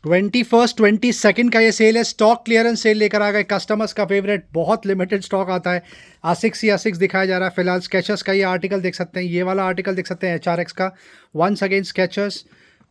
21 22 का ये सेल है, स्टॉक क्लियरेंस सेल लेकर आ गए कस्टमर्स का फेवरेट, बहुत लिमिटेड स्टॉक आता है। आसिक्स ही आसिक्स दिखाया जा रहा है फिलहाल। स्केचर्स का ये आर्टिकल देख सकते हैं, ये वाला आर्टिकल देख सकते हैं एचआरएक्स का। Once again Skechers,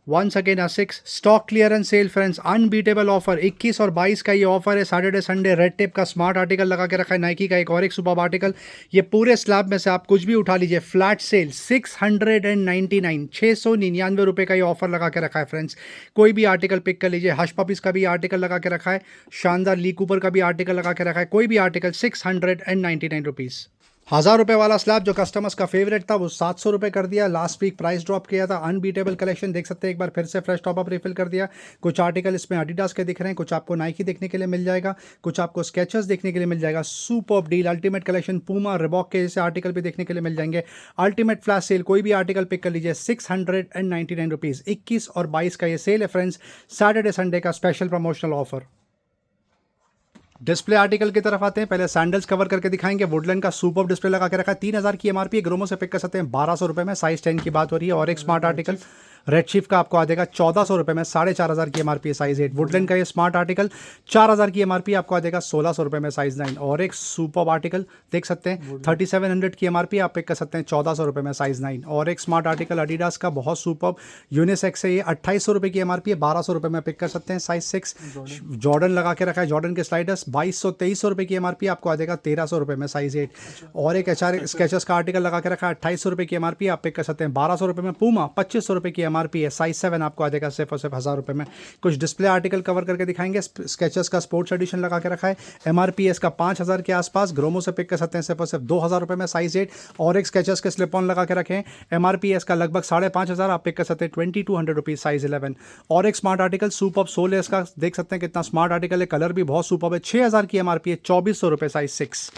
once again आसिक्स, stock clearance sale friends, unbeatable offer. 21 और 22 का ये ऑफर है, सैटरडे संडे। रेड टेप का स्मार्ट आर्टिकल लगा के रखा है नाइकी का, एक और एक सुपर आर्टिकल। ये पूरे स्लैब में से आप कुछ भी उठा लीजिए, फ्लैट सेल 699, 699 का ये ऑफर लगा के रखा है फ्रेंड्स। कोई भी आर्टिकल पिक कर लीजिए। हश पपीज का भी आर्टिकल लगा के रखा है, शानदार ली कूपर का भी आर्टिकल लगा के रखा है। कोई भी आर्टिकल 699 रुपीज़। 1000 रुपये वाला स्लैब जो कस्टमर्स का फेवरेट था वो 700 रुपये कर दिया। लास्ट वीक प्राइस ड्रॉप किया था। अनबीटेबल कलेक्शन देख सकते हैं, एक बार फिर से फ्रेश टॉप अप रिफिल कर दिया। कुछ आर्टिकल इसमें एडिडास के दिख रहे हैं, कुछ आपको नाइकी देखने के लिए मिल जाएगा, कुछ आपको स्केचर्स देखने के लिए मिल जाएगा। Superb deal, ultimate collection, Puma Reebok के जैसे आर्टिकल भी देखने के लिए मिल जाएंगे। अल्टीमेट फ्लैश सेल, कोई भी आर्टिकल पिक कर लीजिए, 699 रुपीज़। 21 और 22 का ये सेल है फ्रेंड्स, सैटरडे संडे का special promotional offer. Display article की तरफ आते हैं। पहले सैंडल्स कवर करके दिखाएंगे। वुडलैंड का सुपर डिस्प्ले लगा के रखा है, 3000 की एमआरपी। ग्रोमो से पिक कर सकते हैं 1200 रुपये में, साइज 10 की बात हो रही है। और एक स्मार्ट आर्टिकल रेड शिफ्ट का आपको आ जाएगा 1400 रुपये में, 4500 की एमआरपी, साइज 8। वुडलैंड का ये स्मार्ट आर्टिकल 4000 की एमआरपी आपको आ जाएगा 1600 रुपये में, साइज 9। और एक सुपर आर्टिकल देख सकते हैं, 3700 की एमआरपी आप पिक कर सकते हैं 1400 रुपये में, साइज 9। और एक स्मार्ट आर्टिकल एडिडास का बहुत सुपर यूनिसेक्स है, ये 2800 रुपये की एमआरपी है, 1200 रुपये में पिक कर सकते हैं, साइज 6। जॉर्डन लगा के रखा है, जॉर्डन के स्लाइडर्स 2200-2300 रुपये की एमआरपी आपको आ जाएगा 1300 रुपये में, साइज 8। और एक एचआर स्केचर्स का आर्टिकल लगा के रखा है, 2800 रुपये की एमआरपी आप पिक कर सकते हैं 1200 रुपये में। पूमा 2500 रुपये की एमआरपी है, साइज 7 आपको आ जाएगा सिर्फ और सिर्फ 1000 रुपये में। कुछ डिस्प्ले आर्टिकल कवर करके दिखाएंगे। स्केचर्स का स्पोर्ट्स एडिशन लगा के रखा है, एमआरपी इसका 5000 के आसपास। ग्रोमो से पिक कर सकते हैं सिर्फ और सिर्फ 2000 रुपये में, साइज 8। और एक स्केचर्स के स्लिप ऑन लगा के रखे हैं, एमआरपी इसका लगभग 5500 आप पिक कर सकते हैं 2200 रुपीज़, साइज 11। और एक स्मार्ट आर्टिकल सुपर सोल है इसका, देख सकते हैं कितना स्मार्ट आर्टिकल है, कलर भी बहुत सुपर है, 6000 की एमआरपी है, 2400 रुपये, साइज 6।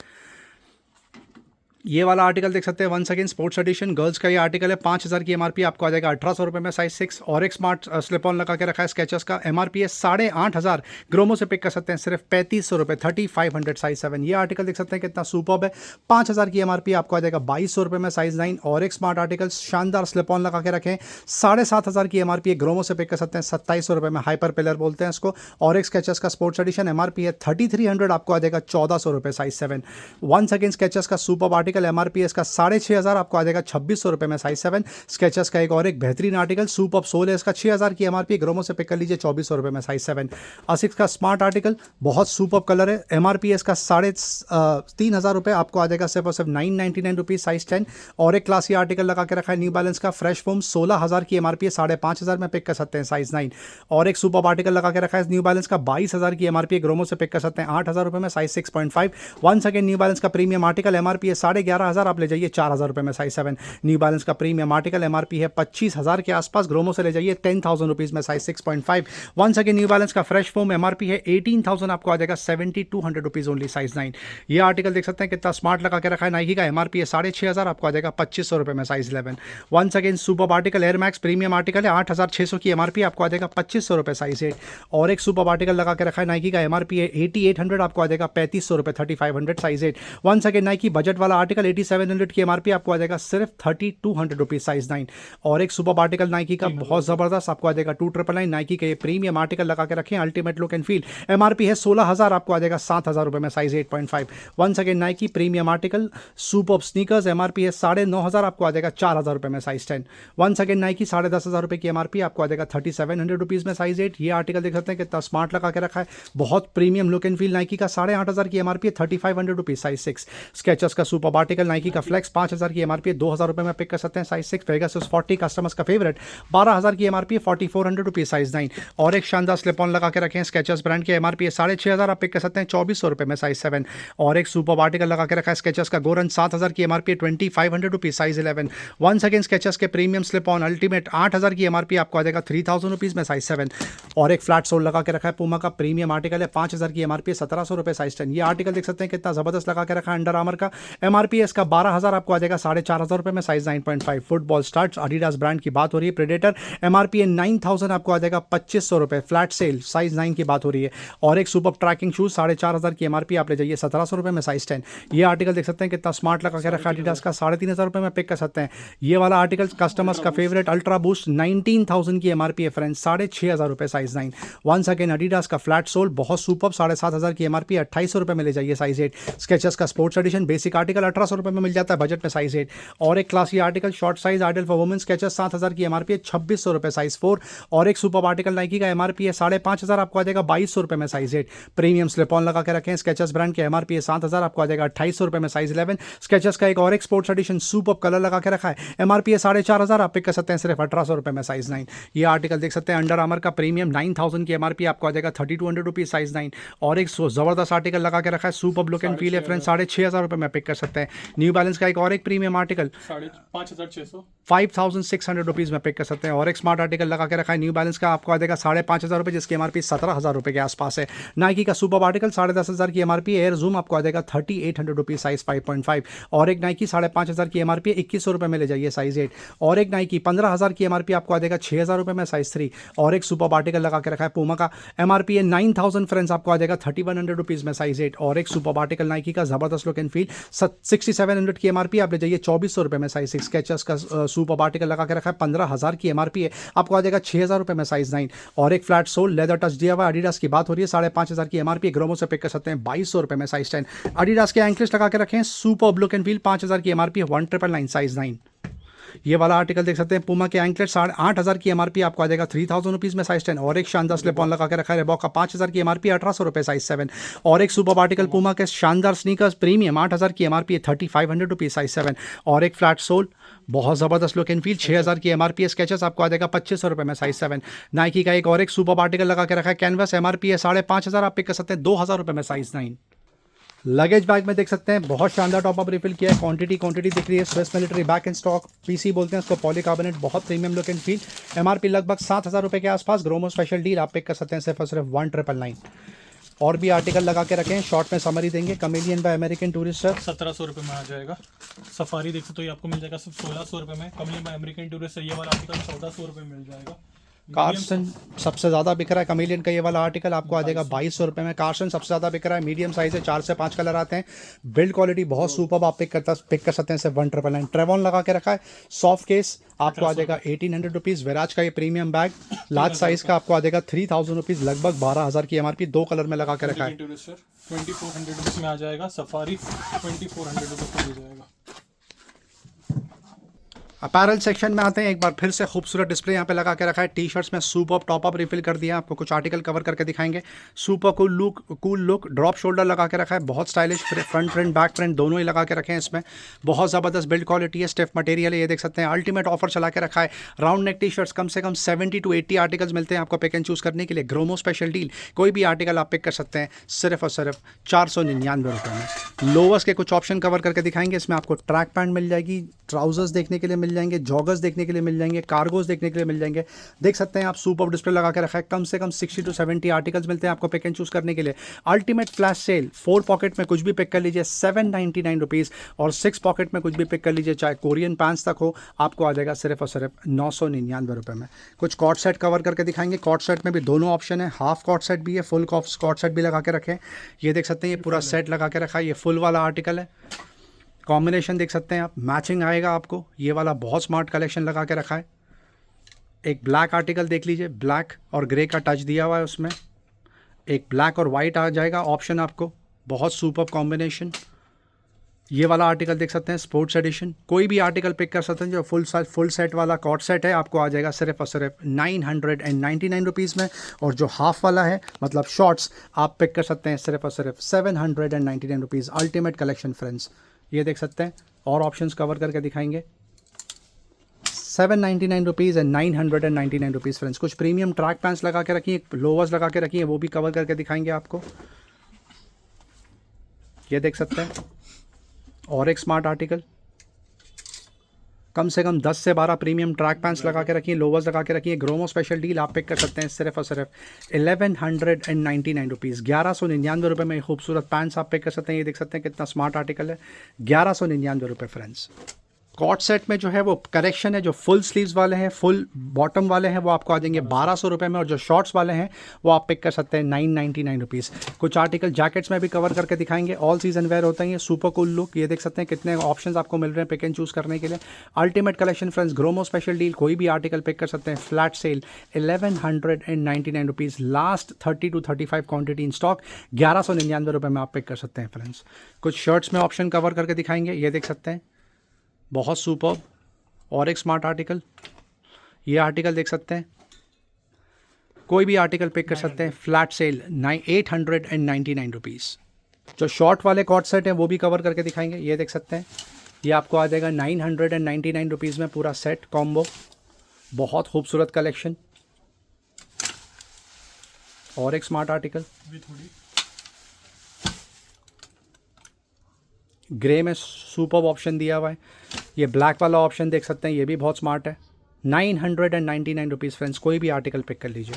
ये वाला आर्टिकल देख सकते हैं, once again sports edition, girls का ये आर्टिकल है, 5000 की एमआरपी आपको आ जाएगा 1800 रुपये में, साइज 6। और एक स्मार्ट स्लिप ऑन लगा के रखा है स्केचर्स का, एमआरपी है 8500। ग्रोमो से पिक कर सकते हैं सिर्फ 3500 रुपये, 3500, साइज 7। ये आर्टिकल देख सकते हैं कितना सुपर्ब है, 5000 की एमआरपी आपको आ जाएगा 2200 रुपये में, साइज 9। और एक स्मार्ट आर्टिकल शानदार स्लिप ऑन लगा के रखें, 7500 की एमआरपी है। ग्रोमो से पिक कर सकते हैं 2700 रुपये में, हाइपर पिलर बोलते हैं इसको। और एक स्केचर्स का स्पोर्ट्स एडिशन, एमआरपी है 3300 आपको आ जाएगा 1400 रुपये, साइज 7। वंस अगेन स्केचर्स का सुपर्ब आर्टिकल, एमआरपी इसका 6500 आपको आ जाएगा 2600 रुपये में, साइज 7। स्केचर्स का एक और एक बेहतरीन आर्टिकल सुपर सोल है, इसका 6000 की एमआरपी, ग्रोमो से पिक कर लीजिए 2400 रुपये में, साइज 7। आसिक्स का स्मार्ट आर्टिकल बहुत सुपर कलर है, एमआरपी इसका 3500 रुपये आपको आ जाएगा सिर्फ और सिर्फ 999 रुपीज़, साइज 10। और एक क्लासी आर्टिकल लगा के रखा है न्यू बैलेंस का फ्रेश फोम, 16000 की एमआरपी है, 5500 में पिक कर सकते हैं, साइज 9। और एक सुपर आर्टिकल लगा के रखा है न्यू बैलेंस का, 22000 की एमआरपी, ग्रोमो से पिक कर सकते हैं 8000 रुपये में, size 6.5। Once again new balance का प्रीमियम आर्टिकल, एमआरपी है 11500, आप ले जाइए 4000 रुपये में, साइज 7। न्यू बैलेंस का प्रीमियम आर्टिकल, एमआरपी है 25000 के आसपास, ग्रोमो से ले जाइए 10000 रुपीज़ में, size 6.5। Once again new balance का फ्रेश फोम, एमआरपी है 18000 आपको आ जाएगा 7200 रुपीज़ ओनली, साइज 9। ये आर्टिकल देख सकते हैं कितना स्मार्ट लगा के रखा है नाइकी का, एमआरपी है 6500 आपको आ जाएगा 2500 रुपये में, size 11। Once again super article, air max premium article है, 8600 की एमआरपी आपको आ जाएगा 2500 रुपये, साइज 8। और एक सुपर आर्टिकल लगा के रखा है नाइकी का, एमआरपी है 8800 आपको आ जाएगा 3500 रुपये, 3500, size 8। Once again Nike budget वाला आर्टिकल, 8700 की एमआरपी आपको आ जाएगा सिर्फ 3200 रुपीज़, साइज 9। और एक सुपर आर्टिकल नाइकी का बहुत जबरदस्त आपको आ जाएगा 2999, नाइकी के प्रीमियम आर्टिकल लगा के रखें, ultimate look and feel, MRP है 16000 आपको आ जाएगा 7000 रुपये में, size 8.5। Once again Nike premium article super sneakers, MRP है 9500 आपको आ जाएगा 4000 रुपये में, साइज 10। वंस अगेन नाइकी 10500 रुपये की एमआरपी आपको आ जाएगा 3700 रुपीज़ में, साइज 8। ये आर्टिकल देख सकते हैं कितना स्मार्ट लगा के रखा है, बहुत premium look and feel, Nike का 8500 की एमआरपी है 3500 रुपीज़, साइज 6। स्केचर्स का सुपर आर्टिकल, नाइकी का फ्लेक्स 5000 की एमआरपी है 2000 रुपये में पिक कर सकते हैं, साइज 6। पेगासस 40 कस्टमर्स का फेवरेट, 12000 की एमआरपी है 4400 रुपीज़, साइज 9। और एक शानदार स्लिप ऑन लगा के रखे हैं, स्केचर्स ब्रांड की, एमआरपी है 6500 आप पिक कर सकते हैं 2400 रुपये में, साइज 7। और एक सुपर आर्टिकल लगा के रखा है स्केचर्स का, गोरन 7000 की एमआरपी है 2500 rupees, size 11। Once again Skechers के प्रीमियम स्लिप ऑन अल्टीमेट 8000 की एमआरपी आपको आ जाएगा 3000 रुपीज़ में, साइज 7। और एक फ्लैट सोल लगा के रखा है पूमा का, प्रीमियम आर्टिकल है, 5000 की एमआरपी है 1700 रुपये, साइज 10। ये आर्टिकल देख सकते हैं कितना जबरदस्त लगा के रखा है अंडर आर्मर का, एमआरपी MRP है इसका 12,000, आपको आ जाएगा 4,500 रुपये में, size 9.5। Football starts Adidas brand की बात हो रही है, प्रेडेटर MRP है 9,000, आपको आ जाएगा 2,500 रुपये, फ्लैट सेल, साइज 9 की बात हो रही है। और एक सुपर ट्रैकिंग शूज 4,500 की MRP, आप ले जाइए 1,700 रुपये में, साइज 10। ये आर्टिकल देख सकते हैं कितना स्मार्ट लगा के रखा एडिडास का, 3,500 रुपये में पिक कर सकते हैं। ये वाला आर्टिकल कस्टमर्स का फेवरेट अल्ट्रा बूस्ट 19,000 की MRP है फ्रेंड्स, 6,500 रुपये, साइज 9। वंस अगेन एडिडास का फ्लैट सोल, बहुत सुपर, 7,500 की MRP, 2,800 रुपये में ले जाइए, साइज 8। स्केचेस का स्पोर्ट्स एडिशन बेसिक आर्टिकल 1,800 रुपये में मिल जाता है बजट में, साइज 8। और एक classy article short size ideal for women Skechers 7,000 की MRP है, 2,600 रुपये, साइज 4। और एक सुपर आर्टिकल नाइकी का MRP है 5,500, आपको आ जाएगा 2,200 रुपये में, साइज 8। प्रीमियम स्लिप ऑन लगा के रखें, स्केचेस ब्रांड के MRP है 7,000, आपको आ जाएगा 2,800 रुपये में, साइज 11। स्केचेस का एक और एक स्पोर्ट्स एडिशन सुपर कलर लगा के रखा है, MRP है 4,500, आप पिक कर सकते हैं सिर्फ 1,800 रुपये में, साइज 9। ये आर्टिकल देख सकते हैं अंडर आर्मर का प्रीमियम 9,000 की MRP, आपको आ जाएगा 3,200 रुपीज, साइज 9। और एक जबरदस्त आर्टिकल लगा के रखा है, सुपर लुक एंड फील है फ्रेंड्स, 6,500 रुपये में पिक कर सकते हैं। न्यू बैलेंस का एक और एक प्रीमियम आर्टिकल 5,600 रुपीज में पिक कर सकते हैं। और एक स्मार्ट आर्टिकल लगा के रखा है न्यू बैलेंस का, आपको आ जाएगा 5,500 रुपये, जिसकी MRP 17,000 रुपये के आसपास है। नाइकी का सुपर आर्टिकल 10,500 की MRP, एयर जूम, आपको आ जाएगा 3,800 रुपीज, साइज 5.5। और एक नाइकी 5,500 की MRP 2,100 रुपये में ले जाइए, साइज 8। और एक नाइकी 15,000 की MRP, आपको आ जाएगा 6,000 रुपये में, साइज 3। और एक सुपर आर्टिकल लगा के रखा है पूमा का, MRP है 9,000 फ्रेंड्स, आपको आ जाएगा 3,100 रुपीज में, साइज 8। और एक सुपर आर्टिकल नाइकी का जबरदस्त लुक एंड फील 6,700 की MRP, आप ले जाइए 2,400 रुपये में, साइज 6। स्केचर्स का सुपर आर्टिकल लगा के रखा है 15,000 की MRP है, आपको आ जाएगा 6,000 रुपये में, साइज 9। और एक फ्लैट सोल लेदर टच दिया हुआ एडिडास की बात हो रही है, 5,500 की MRP, ग्रोमो से पिक कर सकते हैं 2,200 रुपये में, साइज 10। एडिडास के एंकलेट्स लगा के रखें सुपर लुक एंड फील, 5,000 की MRP, 1,999, साइज 9। ये वाला आर्टिकल देख सकते हैं पूमा के एंकलेट 8,500 की MRP, आपको आ जाएगा 3,000 रुपीज में, साइज 10। और एक शानदार स्लिप ऑन लगा के रखा है रिबॉक का 5,000 की MRP, 1,800 रुपये, साइज 7। और एक सुपर आर्टिकल पूमा के शानदार स्नीकर्स प्रीमियम 8,000 की MRP है, 3,500 रुपीज, साइज 7। और एक फ्लैट सोल बहुत जबरदस्त लुक एंड फील 6,000 की MRP है, स्केचेस, आपको आ जाएगा 2,500 रुपये में, साइज 7। नाइकी का एक और एक सुपर आर्टिकल लगा के रखा है कैनवस, MRP है 5,500, आप पिक कर सकते हैं 2,000 रुपये में, साइज 9। लगेज बैग में देख सकते हैं बहुत शानदार टॉप अप रिफिल किया है, क्वांटिटी दिख रही है, Swiss military back in stock PC बोलते हैं उसको, पॉलीकार्बोनेट, बहुत premium look and feel, MRP लगभग 7,000 रुपये के आसपास, ग्रोमो स्पेशल डील, आप पिक कर सकते हैं सिर्फ और सिर्फ 1,999। और भी आर्टिकल लगा के रखें, शॉर्ट में समरी देंगे। कमेलियन बाय अमेरिकन टूरिस्टर 1,700 रुपये में आ जाएगा। सफारी देख सकते तो ये आपको मिल जाएगा सिर्फ 1,600 रुपये में। कमेलियन बाय अमेरिकन टूरिस्टर ये वाला आर्टिकल 1,400 रुपये में मिल जाएगा। कार्सन सबसे ज़्यादा बिक रहा है, कमेलियन का ये वाला आर्टिकल आपको आ जाएगा 2,200 रुपये में। कार्सन सबसे ज़्यादा बिक रहा है, मीडियम साइज़ है, 4 से 5 कलर आते हैं, बिल्ड क्वालिटी बहुत सुपर, आप पिक कर सकते हैं सिर्फ 1,999। ट्रेवॉन लगा के रखा है, सॉफ्ट केस, आपको आ जाएगा 1,800 रुपीज़। विराज का ये प्रीमियम बैग लार्ज साइज़ का आपको आ जाएगा 3,000 रुपीज़, लगभग 12,000 की MRP, 2 कलर में लगा के रखा है। 2,400 रुपीज़ में आ जाएगा। सफारी 2,400 रुपीज़ में मिल जाएगा। अपैरल सेक्शन में आते हैं, एक बार फिर से खूबसूरत डिस्प्ले यहाँ पे लगा के रखा है। टी-शर्ट्स में सुपर टॉप अप रिफिल कर दिया, आपको कुछ आर्टिकल कवर करके दिखाएंगे। Super cool look drop shoulder लगा के रखा है, बहुत stylish, front print back print दोनों ही लगा के रखे हैं इसमें, बहुत ज़बरदस्त बिल्ड क्वालिटी है, स्टिफ मटेरियल है, ये देख सकते हैं। अल्टीमेट ऑफर चला के रखा है, राउंड नेक टी-शर्ट्स कम से कम 70 to 80 आर्टिकल्स मिलते हैं आपको पिक एंड चूज़ करने के लिए। ग्रोमो स्पेशल डील, कोई भी आर्टिकल आप पिक कर सकते हैं सिर्फ और सिर्फ 499 रुपये में। लोवर्स के कुछ ऑप्शन कवर करके दिखाएंगे, इसमें आपको ट्रैक पैंट मिल जाएगी, ट्राउजर्स देखने के लिए मिल जाएंगे, जॉगर्स देखने के लिए मिल जाएंगे, कार्गोस देखने के लिए मिल जाएंगे। देख सकते हैं आप सुपर डिस्प्ले लगा के रखा है, कम से कम 60 to 70 आर्टिकल्स मिलते हैं आपको पिक एंड चूज़ करने के लिए। अल्टीमेट फ्लैश सेल, 4 पॉकेट में कुछ भी पिक कर लीजिए 799 रुपीज़, और 6 पॉकेट में कुछ भी पिक कर लीजिए, चाहे कोरियन पैंट्स तक हो, आपको आ जाएगा सिर्फ और सिर्फ 999 रुपये में। कुछ कॉट सेट कवर करके दिखाएंगे, कॉट सेट में भी दोनों ऑप्शन है, हाफ कॉट सेट भी है, फुल कॉट सेट भी लगा के रखें। ये देख सकते हैं ये पूरा सेट लगा के रखा है, ये फुल वाला आर्टिकल है, कॉम्बिनेशन देख सकते हैं आप, मैचिंग आएगा आपको। ये वाला बहुत स्मार्ट कलेक्शन लगा के रखा है। एक ब्लैक आर्टिकल देख लीजिए, ब्लैक और ग्रे का टच दिया हुआ है उसमें, एक ब्लैक और वाइट आ जाएगा ऑप्शन आपको, बहुत सुपर कॉम्बिनेशन। ये वाला आर्टिकल देख सकते हैं स्पोर्ट्स एडिशन, कोई भी आर्टिकल पिक कर सकते हैं। जो फुल सेट वाला कॉट सेट है आपको आ जाएगा सिर्फ और सिर्फ 999 रुपीज़ में, और जो हाफ वाला है मतलब शॉर्ट्स आप पिक कर सकते हैं सिर्फ और सिर्फ 799 रुपीज़। अल्टीमेट कलेक्शन फ्रेंड्स, ये देख सकते हैं, और ऑप्शंस कवर करके दिखाएंगे। 799 रुपीज़ एंड 999 रुपीज़ फ्रेंड्स। कुछ प्रीमियम ट्रैक पैंट्स लगा के रखी है, लोवर्स लगा के रखी है, वो भी कवर करके दिखाएंगे आपको। ये देख सकते हैं, और एक स्मार्ट आर्टिकल, कम से कम 10 से 12 प्रीमियम ट्रैक पैंट्स लगा के रखिए, लोवर्स लगा के रखिए। ग्रोमो स्पेशल डील आप पिक कर सकते हैं सिर्फ और सिर्फ 1199 रुपीज़, 1199 रुपये में खूबसूरत पैंट्स आप पिक कर सकते हैं। ये देख सकते हैं कितना स्मार्ट आर्टिकल है, 1199 रुपये फ्रेंड्स। कॉट सेट में जो है वो कलेक्शन है, जो फुल स्लीव्स वाले हैं, फुल बॉटम वाले हैं, वो आपको आ जाएंगे 1200 रुपये में, और जो शॉर्ट्स वाले हैं वो आप पिक कर सकते हैं 999 रुपीज़। कुछ आर्टिकल जैकेट्स में भी कवर करके दिखाएंगे, ऑल सीजन वेयर होते हैं ये, सुपर कूल लुक। ये देख सकते हैं कितने ऑप्शंस आपको मिल रहे हैं पिक एंड चूज़ करने के लिए। Ultimate collection friends, Gromo special deal, कोई भी आर्टिकल पिक कर सकते हैं, flat cell 1199 rupees, last 30 to 35 quantity in stock, 1199 रुपये में आप पिक कर सकते हैं फ्रेंड्स। कुछ शर्ट्स में ऑप्शन कवर करके दिखाएंगे, ये देख सकते हैं बहुत सुपर। और एक स्मार्ट आर्टिकल, ये आर्टिकल देख सकते हैं, कोई भी आर्टिकल पिक कर सकते हैं, फ्लैट सेल 899 रुपीज़। जो शॉर्ट वाले कॉट सेट हैं वो भी कवर करके दिखाएंगे, ये देख सकते हैं, ये आपको आ जाएगा 999 रुपीज़ में पूरा सेट कॉम्बो। बहुत खूबसूरत कलेक्शन। और एक स्मार्ट आर्टिकल ग्रे में सुपर ऑप्शन दिया हुआ है, ये ब्लैक वाला ऑप्शन देख सकते हैं, ये भी बहुत स्मार्ट है। 999 रुपीज़ फ्रेंड्स, कोई भी आर्टिकल पिक कर लीजिए।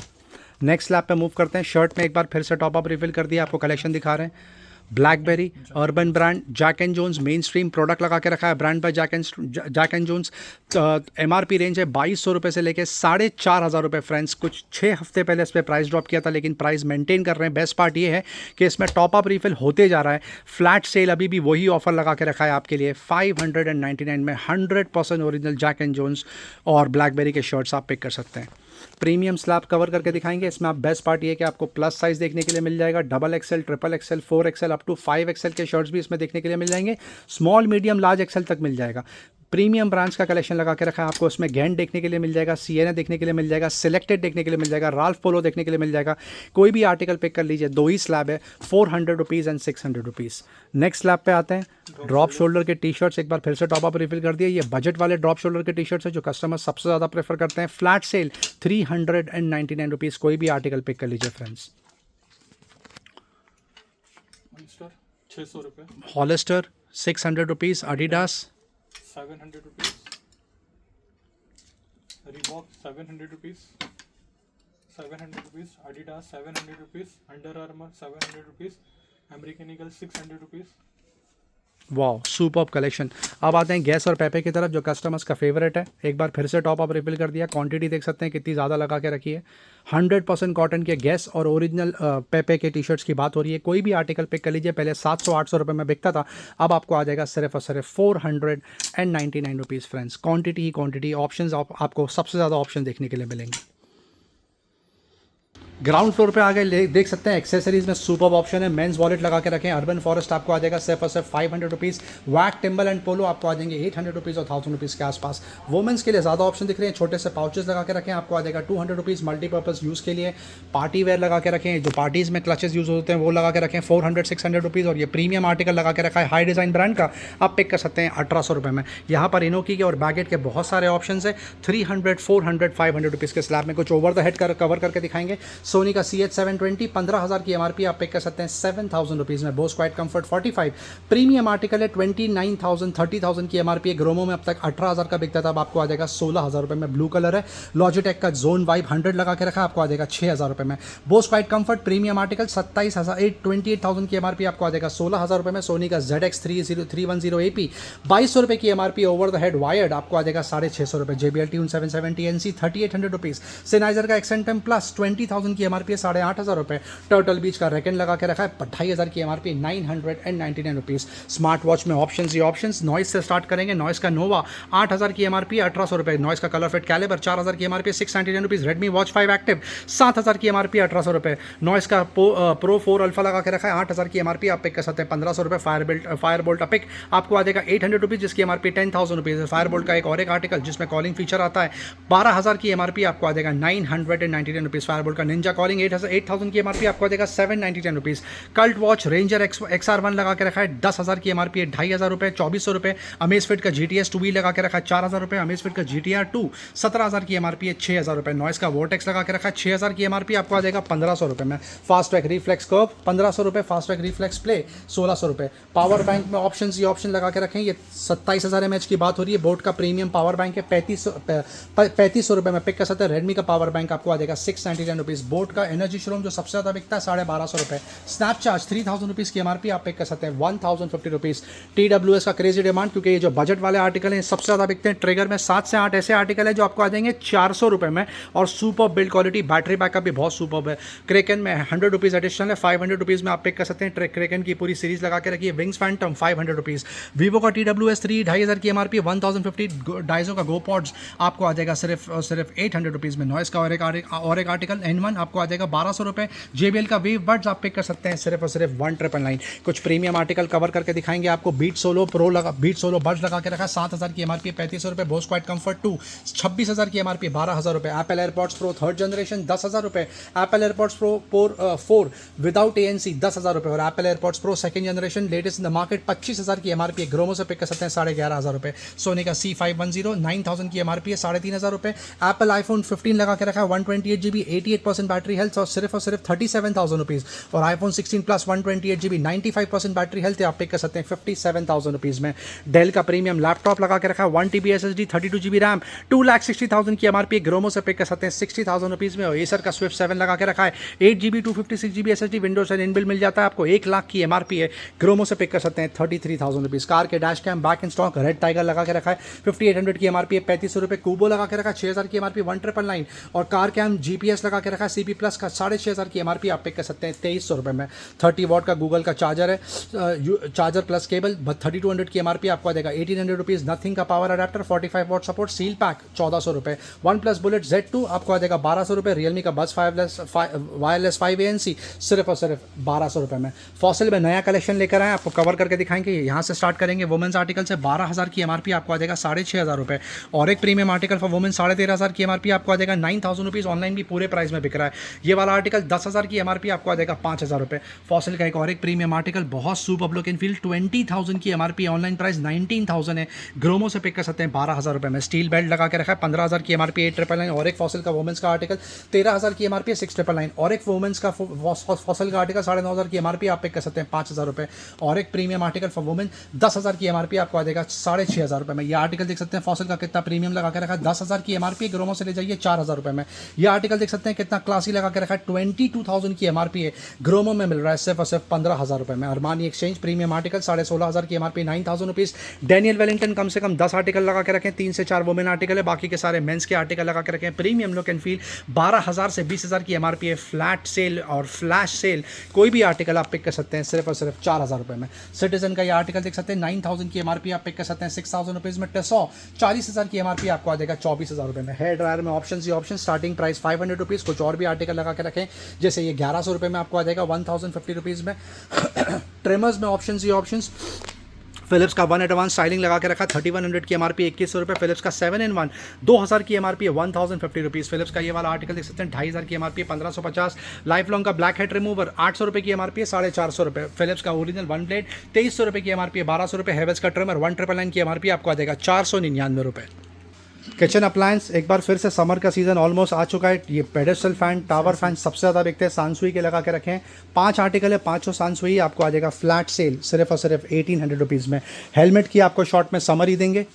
नेक्स्ट स्लैब पे मूव करते हैं। शर्ट में एक बार फिर से टॉप अप रिफिल कर दिया, आपको कलेक्शन दिखा रहे हैं। Blackberry, urban brand, Jack and Jones, mainstream product लगा के रखा है, brand by Jack and Jones. MRP range है 2200 रुपये से लेके 4500 रुपये फ्रेंड्स। कुछ 6 हफ्ते पहले इस पर प्राइस ड्रॉप किया था, लेकिन प्राइस मेंटेन कर रहे हैं। बेस्ट पार्ट ये है कि इसमें टॉप अप रिफिल होते जा रहा है। फ्लैट सेल अभी भी वही ऑफर लगा के रखा है आपके लिए, 599 में 100% ओरिजिनल जैक एंड जोन्स और ब्लैकबेरी के शर्ट्स आप पिक कर सकते हैं। प्रीमियम स्लैब कवर करके दिखाएंगे। इसमें आप बेस्ट पार्ट ये है कि आपको प्लस साइज़ देखने के लिए मिल जाएगा, XXL, XXL, 4XL up to 5XL के शर्ट्स भी इसमें देखने के लिए मिल जाएंगे। स्मॉल, मीडियम, लार्ज XL तक मिल जाएगा। प्रीमियम ब्रांड्स का कलेक्शन लगा के रखा है आपको, इसमें गैंड देखने के लिए मिल जाएगा, सिएना देखने के लिए मिल जाएगा, सिलेक्टेड देखने के लिए मिल जाएगा, राल्फ पोलो देखने के लिए मिल जाएगा। कोई भी आर्टिकल पिक कर लीजिए, 2 ही स्लैब है, 400 rupees and 600 rupees. Next slab पे आते हैं। ड्रॉप शोल्डर के टी शर्ट्स एक बार फिर से टॉप अप रिफिल कर दिए। ये बजट वाले ड्रॉप शोल्डर के टी शर्ट्स है जो कस्टमर सबसे ज़्यादा प्रेफर करते हैं। फ्लैट सेल 399 रुपीज़, कोई भी आर्टिकल पिक कर लीजिए फ्रेंड्स। 600 रुपये, Hollister 600 rupees, Adidas 700 rupees, Reebok 700 rupees, 700 rupees, Adidas 700 rupees, Under Armour 700 rupees, American Eagle 600 rupees. वाह, सुपर्ब कलेक्शन। अब आते हैं गैस और पेपे की तरफ, जो कस्टमर्स का फेवरेट है। एक बार फिर से टॉप अप रिफिल कर दिया। क्वांटिटी देख सकते हैं कितनी ज़्यादा लगा के रखी है। 100% कॉटन के गैस और ओरिजिनल पेपे के टी शर्ट्स की बात हो रही है। कोई भी आर्टिकल पिक कर लीजिए, पहले 700-800 रुपये में बिकता था, अब आपको आ जाएगा सिर्फ और सिर्फ 499 रुपीज़ फ्रेंड्स। क्वांटिटी ही क्वांटिटी, ऑप्शन आपको सबसे ज़्यादा ऑप्शन देखने के लिए मिलेंगे। ग्राउंड फ्लोर पे आ गए, देख सकते हैं एक्सेसरीज में सुपर ऑप्शन है। मेंस वॉलेट लगा के रखें, अर्बन फॉरेस्ट आपको आ जाएगा सिर्फ और सिर्फ 500 रुपीज़। वैक, टिम्बल एंड पोलो आपको आ जाएंगे 800 रुपीज़ और 1000 रुपीज़ के आसपास। वुमेंस के लिए ज़्यादा ऑप्शन दिख रहे हैं, छोटे से पाउचेस लगा के रखें, आपको आ जाएगा 200 रुपीज़। मल्टीपर्पज़ यूज़ के लिए पार्टी वेयर लगा के रखें, जो पार्टीज़ में क्लचेस यूज़ होते हैं वो लगा के रखें, 400-600 रुपीज़। और ये प्रीमियम आर्टिकल लगा के रखा है हाई डिज़ाइन ब्रांड का, आप पिक कर सकते हैं 1800 रुपये में। यहाँ पर इनोकी के और बैगेट के बहुत सारे ऑप्शन है, 300, 400, 500 रुपीज़ के स्लैब में। कुछ ओवर द हेड कवर करके दिखाएंगे। सोनी का CH720 15,000 की MRP, आप पिक कर सकते हैं 7,000 रुपीज़ में। Bose quiet comfort 45 premium article है, 29,000, 30,000 की MRP है। ग्रोमो में अब तक 18,000 का बिकता था, अब आपको आ जाएगा 16,000 रुपये में। ब्लू कलर है। लॉजिटेक का जोन वाइब 100 लगा के रखा, आपको आ जाएगा 6,000 रुपये में। Bose quiet comfort premium article 28,000 की MRP, आपको आ जाएगा 16,000 रुपये में। सोनी का ZX 310 AP 2200 रुपये की MRP। Over the head wired आपको आ जाएगा 650 रुपये। JBL Tune 770 NC 3800 rupees. सेनाइजर का एक्सेंटम प्लस 20,000 की MRP है, 8,500 रुपये। टर्टल बीच का रेकन लगा के रखा है, 2,500 की MRP, 999 रुपीज़। स्मार्ट वॉच में ऑप्शंस ही ऑप्शंस। नॉइस से स्टार्ट करेंगे। नॉइस का नोवा 8,000 की MRP, 1,800 रुपये। नॉइस का कलर फिट कैलिबर 4,000 की MRP, 699 rupees. Redmi watch 5 active 7,000 की MRP, 1,800 रुपये। नॉइस का प्रो 4 अल्फा लगा के रखा है, 8,000 की MRP, आप पिक कर सकते हैं 1,500 रुपये। फायर बोल्ट अपिक आपको आ जाएगा 800 रुपीज़, जिसकी MRP 10,000 रुपीज़ है। फायर बोल्ट का एक और एक आर्टिकल जिसमें कॉलिंग फीचर आता है, 12,000 की MRP, आपको आ जाएगा 999 रुपीज़। फायर बोल्ट का निंजा निंजा कॉलिंग 8,000 की एमआरपी आपको आ जाएगा 799 rupees. Cult watch ranger XR1 लगा के रखा है 10,000 की एमआरपी है 2,500 रुपये 2,400 रुपये। अमेजफिट का GTS 2V लगा के रखा है 4,000 रुपये। अमेजफिट का GTR 2 17,000 की एमआरपी है 6,000 रुपये। नॉइस का वोटेक्स लगा के रखा है 6,000 की एमआरपी आपको आ जाएगा 1,500 रुपये में। फास्ट ट्रैक रिफ्लेक्स कर्व 1,500 रुपये। फास्ट ट्रैक रिफ्लेक्स प्ले 1,600 रुपये। पावर बैंक में ये ऑप्शन लगा के रखें, ये 27,000 mAh की बात हो रही है। बोट का प्रीमियम पावर बैंक है 3,500 रुपये में पिक कर सकते हैं। रेडमी का पावर बैंक आपको आ जाएगा 699 रुपीज़। बोट का एनर्जी श्रोम जो सबसे ज़्यादा बिकता है 1,250 रुपये। स्नैपचार्ज 3,000 रुपीज़ की एमआरपी आप पिक कर सकते हैं 1,050 रुपीज़। TWS का क्रेजी डिमांड, क्योंकि ये जो बजट वाले आर्टिकल हैं सबसे ज़्यादा बिकते हैं। ट्रिगर में 7 से 8 ऐसे आर्टिकल है जो आपको आ जाएंगे 400 रुपये में, और super build quality, battery backup भी बहुत सुपर है। क्रेकन में 100 रुपीज़ एडिशनल है, 500 रुपीज़ में आप पिक कर सकते हैं। क्रेकन की पूरी सीरीज लगा के रखिए। Wings Phantom 500 rupees. वीवो का TWS 3 2,500 की एमआरपी 1,050। डाइजो का GoPods आपको आ जाएगा सिर्फ 800 रुपीज़ में। नॉइस का और एक आर्टिकल N1 आपको आ जाएगा 1,200 रुपये। JBL का वेव बड्स आप पिक कर सकते हैं सिर्फ और सिर्फ 1,999। कुछ प्रीमियम आर्टिकल कवर करके दिखाएंगे आपको। बीट सोलो बड्स लगा के रखा है 7,000 की एमआरपी 3,500 रुपये। बोस क्वाइट कंफर्ट 2 26,000 की एमआरपी 12,000 रुपये। Apple AirPods pro 3rd generation 10,000 रुपये। Apple AirPods pro 4 without ANC 10,000 रुपये। और Apple AirPods pro 2nd generation latest in the market 25,000 की एमआरपी। ग्रोमो से पिक कर सकते हैं 11,500 रुपये। सोनी का C510 9,000 की एमआरपी है 3,500 रुपये। एप्पल आईफोन 15 लगा के रखा है 128GB 88% बैटरी हेल्थ और सिर्फ 37,000 रुपीज़। और iPhone 16 plus 128GB 95% battery health आप पिक कर सकते हैं 57,000 रुपीज़ में। डेल का प्रीमियम लैपटॉप लगा के रखा है 1TB SSD 32GB रैम 2,60,000 की एमआरपी। ग्रोमो से पिक कर सकते हैं 60,000 रुपीज़ में। और एसर का स्विफ्ट 7 लगा के रखा है 8GB 256GB SSD विंडोज से इनबिल्ट मिल जाता है आपको 1,00,000 की एमआरपी है। ग्रोमो से पिक कर सकते हैं 33,000 रुपीज़। कार के dash came back in stock red tiger लगा के रखा है 5,800 की एमआरपी है 3,500 रुपये। कूबो लगा के रखा है 6,000 की एमआरपी 1,999। और कार कैम GPS लगा के रखा है CP प्लस का 6,500 की एमआरपी आप पिक कर सकते हैं 2,300 रुपये में। 30 वॉट का गूगल का चार्जर है, चार्जर प्लस केबल 3,200 की एमआरपी आपको आ जाएगा 1,800 रुपीज़। नथिंग का power adapter 45 what support seal pack 1,400 रुपये। वन प्लस बुलेट Z2 आपको आ जाएगा 1,200 रुपये। रियलमी का बस वायरलेस 5 ANC सिर्फ और सिर्फ 1,200 रुपये में। फॉसिल में नया कलेक्शन लेकर आए, आपको कवर करके दिखाएंगे। यहाँ से स्टार्ट करेंगे वुमेंस आर्टिकल से 12,000 की एमआरपी आपको आ जाएगा 6,500 रुपये। और एक प्रीमियम आर्टिकल फॉर वुमेन 13,500 की एमआरपी आपको आ जाएगा 9,000 रुपीज़। ऑनलाइन भी पूरे प्राइस में बिक रहा है। ये वाला आर्टिकल 10,000 की एमआरपी आपको आ जाएगा 5,000 रुपये। फॉसिल का एक और एक प्रीमियम आर्टिकल बहुत सुपर लुक एंड फील 20,000 की एमआरपी, ऑनलाइन प्राइस 19,000 है। ग्रोमो से पिक कर सकते हैं 12,000 रुपये में। स्टील बेल्ट लगा के रखा है 15,000 की एमआरपी 8,999। और एक फॉसिल का वुमेंस का आर्टिकल 13,000 की एमआरपी 6,999। और एक वुमेंस का फॉसिल का आर्टिकल 9,500 की एमआरपी आप पिक कर सकते हैं 5,000 रुपये। और एक प्रीमियम आर्टिकल फॉर वुमेन 10,000 की एमआरपी आपको आ जाएगा 6,500 रुपये में। यह आर्टिकल देख सकते हैं फॉसिल का कितना प्रीमियम लगा के रखा है 10,000 की एमआरपी। ग्रोमो से ले जाइए 4,000 रुपये में। यह आर्टिकल देख सकते हैं कितना क्लासी लगा के रखा है 22,000 की एमआरपी है। ग्रोमो में मिल रहा है सिर्फ और सिर्फ 15,000 रुपये में। अरमानी एक्सचेंज प्रीमियम आर्टिकल 16,500 की एमआरपी 9,000 रुपीज़। डैनियल वेलिंगटन कम से कम 10 आर्टिकल लगा के रखें, 3 से 4 वुमेन आर्टिकल है, बाकी के सारे मेंस के आर्टिकल लगा के रखें। प्रीमियम लुक एंड फील 12,000 से 20,000 की एमआरपी है। फ्लैट सेल और फ्लैश सेल कोई भी आर्टिकल आप पिक कर सकते हैं सिर्फ और सिर्फ 4,000 रुपये में। सिटीजन का ये आर्टिकल देख सकते हैं 9,000 की एमआरपी आप पिक कर सकते हैं 6,000 रुपीज़ में। टेसो 40,000 की एमआरपी आपको आ जाएगा 24,000 रुपये में। हेयर ड्रायर में ऑप्शन स्टार्टिंग प्राइस 500 रुपीज़। कुछ और भी आर्टिकल लगा के रखें, जैसे ये 1,100 रुपये में आपको आ जाएगा 1,050 रुपीज़ में। ट्रिमर्स में ऑप्शंस फिलिप्स का 1 एडवांस स्टाइलिंग लगा के रखा 3,100 की एमआरपी 2,100 रुपये। फिलिप्स का 7-in-1 2,000 की एमआरपी है 1,050 रुपीज़। फिलिप्स का ये वाला आर्टिकल देख सकते हैं 2,500 की एमआरपी 1,550। लाइफ लॉन्ग का ब्लैक हेड रिमूवर 800 रुपये की एमआरपी है 450 रुपये। फिलिप्स का ओरिजिनल 1 ब्लेड 2,300 रुपये की एमआरपी है 1,200 रुपये। हेवेल्स का ट्रिमर 1,999 की एमआरपी आपको आ जाएगा 499 रुपये। किचन अप्लायंस एक बार फिर से समर का सीज़न ऑलमोस्ट आ चुका है। ये पेडेस्टल फैन, टावर फैन सबसे ज़्यादा बिकते हैं। सानसुई के लगा के रखें, 5 आर्टिकल है, 500 सानसुई आपको आ जाएगा फ्लैट सेल सिर्फ और सिर्फ 1,800 रुपीज़ में। हेलमेट की आपको शॉर्ट में समर ही देंगे।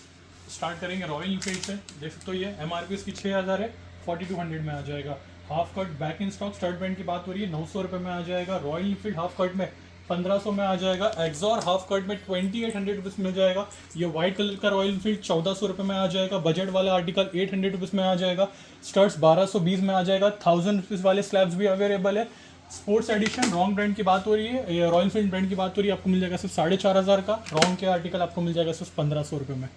स्टार्ट करेंगे रॉयल एनफील्ड से। देख सकते हो ये एमआरपी इसकी 6,000 है, 4,200 में आ जाएगा। Half cut back in stock start band की बात हो रही है 900 रुपये में आ जाएगा। रॉयल एनफील्ड हाफ कट में 1,500 में आ जाएगा। एक्सॉर हाफ कट में 2,800 रुपीज़ मिल जाएगा। ये वाइट कलर का रॉयल एनफील्ड 1,400 रुपये में आ जाएगा। बजट वाला आर्टिकल 800 रुपीज़ में आ जाएगा। स्टर्ट्स 1,220 में आ जाएगा। 1,000 रुपीज़ वाले स्लैब्स भी अवेलेबल है। स्पोर्ट्स एडिशन रॉन्ग ब्रांड की बात हो रही है, ये रॉयल एनफील्ड ब्रांड की बात हो रही है, आपको मिल जाएगा सिर्फ 4,500 का। रॉन्ग के आर्टिकल आपको मिल जाएगा सिर्फ 1,500 रुपये में।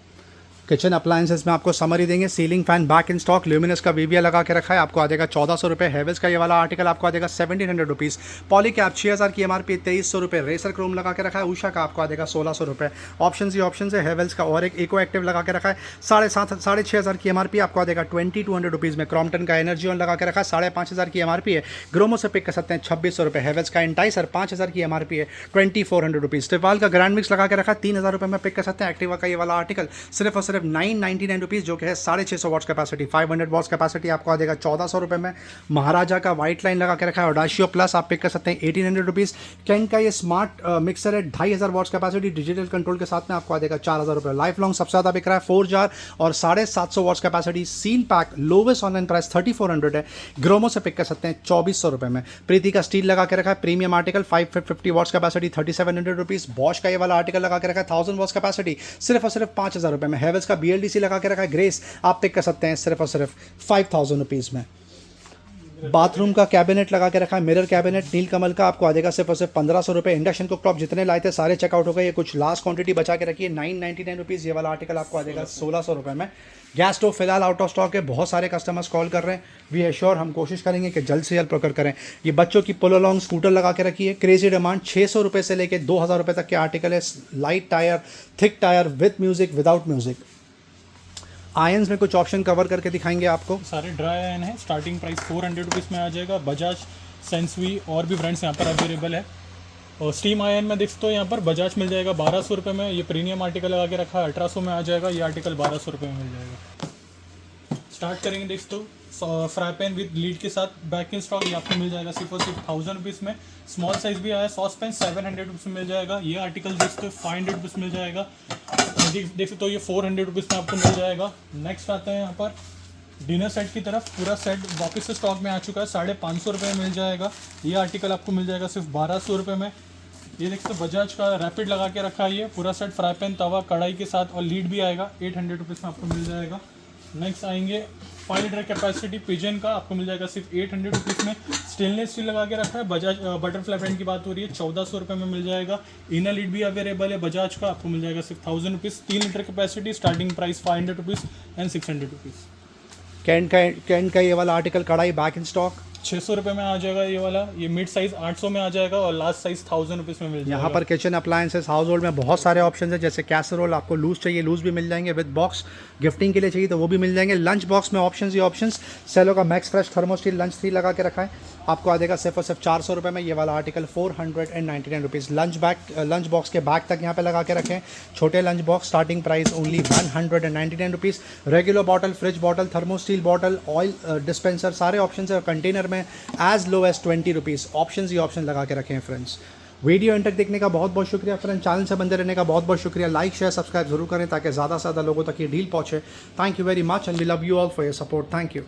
किचन अप्लायंसेस में आपको समरी देंगे। Ceiling fan back in stock, luminous का वीवीए लगा के रखा है, आपको आ जाएगा 1400 रुपये। हेवल्स का ये वाला आर्टिकल आपको आ जाएगा 1700 रुपीज़। पॉली कैप 6000 की एमआरपी 2300 रुपये। रेसर क्रोम लगा के रखा है, उषा का आपको आ जाएगा 1600 रुपये। ऑप्शन ही ऑप्शन है। हेवल्स का और एक इको एक्टिव लगा के रखा है 6500 की एमआरपी, आपको आ जाएगा 2200 रुपीज़ में। क्रॉम्पटन का एनर्जी ऑन लगा के रखा है 5500 की एमआरपी है, ग्रोमो से पिक कर सकते हैं 2600 रुपये। हेवल्स का एंटाइसर 5000 की एमआरपी है, 2400 रुपीज़। टिफाल का ग्रैंड मिक्स लगा के रखा है 3000 रुपये में पिक कर सकते हैं। एक्टिवा का ये वाला आर्टिकल सिर्फ और सिर्फ 999 रुपीज़, जो कि है 650 वॉट्स कैपेसिटी, 500 वॉट्स कैपेसिटी, आपको आ जाएगा 1400 रुपये में। महाराजा का व्हाइट लाइन लगा के रखा है ऑडाशियो प्लस, आप पिक कर सकते हैं 1800 रुपीज़। कैन का ये स्मार्ट मिक्सर है 2500 वॉट्स कैपेसिटी, डिजिटल कंट्रोल के साथ में, आपको आ जाएगा 4000 रुपये। लाइफ लॉन्ग सबसे ज़्यादा बिक रहा है 4 जार और 750 watts capacity, seal pack, lowest online price 3400 है, ग्रोमो से पिक कर सकते हैं 2400 रुपये में। प्रीति का स्टील लगा के रखा है premium article 550 watts capacity, 3700 rupees. Bosch का ये वाला आर्टिकल लगा के रखा है 1000 वॉट्स कैपेसिटी, सिर्फ और सिर्फ 5000 रुपये में। हेवल्स का BLDC लगा के रखा है ग्रेस, आप पिक कर सकते हैं सिर्फ और सिर्फ 5000 रुपीज़ में। बाथरूम का कैबिनेट लगा के रखा है मिरर कैबिनेट नीलकमल का, आपको आ जाएगा सिर्फ और सिर्फ 1500 रुपये। इंडक्शन कुकटॉप जितने लाए थे सारे चेकआउट हो गए, ये कुछ लास्ट क्वांटिटी बचा के रखिए 999 रुपीज़। ये वाला आर्टिकल आपको आ जाएगा 1600 रुपये में। गैस स्टोव फिलहाल आउट ऑफ स्टॉक है, बहुत सारे कस्टमर्स कॉल कर रहे हैं, वी एश्योर हम कोशिश करेंगे कि जल्द से जल्द प्रोक्योर करें। ये बच्चों की पुल अलोंग स्कूटर लगा के रखी है, क्रेजी डिमांड, 600 रुपये से लेकर 2000 रुपये तक के आर्टिकल है। Light tyre, thick tyre, with music, without music. Ions में कुछ ऑप्शन कवर करके दिखाएंगे आपको। सारे ड्राई आयन है, स्टार्टिंग प्राइस 400 रुपीज़ में आ जाएगा। बजाज, सेंसवी और भी ब्रांड्स यहाँ पर अवेलेबल है। और स्टीम आयन में देखते हो यहाँ पर बजाज मिल जाएगा 1200 रुपये में। ये प्रीमियम आर्टिकल लगा के रखा है 1800 में आ जाएगा, ये आर्टिकल 1200 रुपये में मिल जाएगा। स्टार्ट करेंगे देखते हो फ्राई पैन विद लीड के साथ बैक इन स्टॉक, ये आपको मिल जाएगा सिर्फ और सिर्फ 1000 रुपीज़ में। स्मॉल साइज भी आया सॉस पैन 700 रुपीज़ में मिल जाएगा। ये आर्टिकल देखते हो 500 रुपीज़ मिल जाएगा। देख सकते हो ये 400 रुपीज़ में आपको मिल जाएगा। नेक्स्ट आता है यहाँ पर डिनर सेट की तरफ, पूरा सेट वापस से स्टॉक में आ चुका है, 550 रुपये में मिल जाएगा। ये आर्टिकल आपको मिल जाएगा सिर्फ 1200 रुपये में। ये देखते हो बजाज का रैपिड लगा के रखा है, ये पूरा सेट फ्राई पैन, तवा, कढ़ाई के साथ और लीड भी आएगा, 800 रुपीज़ में आपको मिल जाएगा। नेक्स्ट आएंगे 5 लीटर कैपेसिटी पिजन का, आपको मिल जाएगा सिर्फ 800 रुपीज़ में। स्टेनलेस स्टील लगा के रखा है, बजाज बटरफ्लाई ब्रांड की बात हो रही है, 1400 रुपये में मिल जाएगा। इनर लीड भी अवेलेबल है बजाज का, आपको मिल जाएगा सिर्फ 1000 rupees. 3 litre capacity, starting price 500 rupees and 600 rupees. Can का ये वाला आर्टिकल कढ़ाई बैक इन स्टॉक 600 रुपये में आ जाएगा ये वाला। ये मिड साइज़ 800 में आ जाएगा और लास्ट साइज़ 1000 रुपीज़ में मिल जाएगा। यहाँ पर किचन अप्लायंसेस हाउस होल्ड में बहुत सारे ऑप्शन हैं, जैसे कैसरोल, आपको लूज चाहिए लूज भी मिल जाएंगे, विद बॉक्स गिफ्टिंग के लिए चाहिए तो वो भी मिल जाएंगे। लंच बॉक्स में ऑप्शंस ही ऑप्शंस। सेलो का मैक्स फ्रेश थर्मोस्टील लंच 3 लगा के रखा है, आपको आ जाएगा सिर्फ और सिर्फ 400 रुपये में। ये वाला आर्टिकल 499 रुपीज़। लंच बॉक्स के बैग तक यहाँ पे लगा के रखें, छोटे lunch box, starting price only 199 rupees. Regular bottle, fridge bottle, thermosteel bottle, oil dispenser, सारे ऑप्शन है। कंटेनर में as low as 20 rupees. Option ही ऑप्शन लगा के रखें फ्रेंड्स। वीडियो एंड तक देखने का बहुत बहुत शुक्रिया फ्रेंड्स। चैनल से बंदे रहने का बहुत बहुत शुक्रिया। लाइक शेयर सब्सक्राइब जरूर करें ताकि ज़्यादा से ज़्यादा लोगों तक ये डील पहुँचे। Thank you very much and we love you all for your support. Thank you.